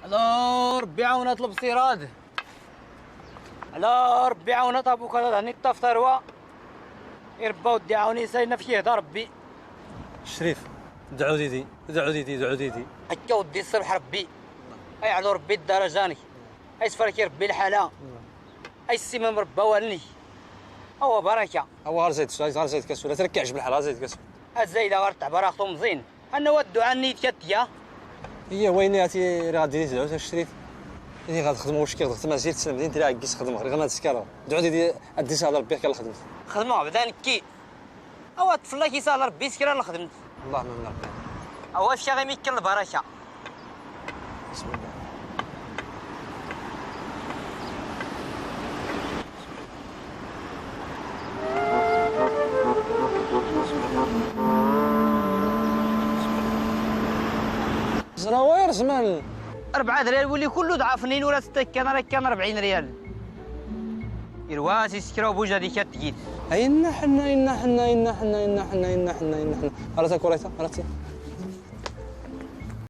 على ربي عاونات البصيراد، على ربي عاونات ابوك هذا هني الطفطروه يربى ودي عاوني ساينا فيه هذا ربي. الشريف دعو ديدي دعو ديدي دعو ديدي هكا ودي الصبح ربي اي على ربي الدرجاني اي سفرك ربي الحلا اي السيما مربى والني هو بركه هو غير زيد كاس ولا تركعش بالحلا زيد كاس الزايده غرتع براختو مزين انا ودو عني كتيا هي ويناتي راه غادي تعاود الشريف اللي غتخدموا واش كيخدم مزيان تسلم انت راه كيس خدمه غير غنتسكر دعو ديدي ادي سهل ربي كان الخدمه خدمه بدا نكي هو الطفله كيسال ربي سكر انا خدمت اللهم من ربي هو فشي غيمكن البركه. بسم الله زراوير زمان 4 ريال ولي كله ضعفنين ولا 6 كان 40 ريال يرواسي سكرا بوجا ديك تجيت إن حنا راه تاكوريتا راه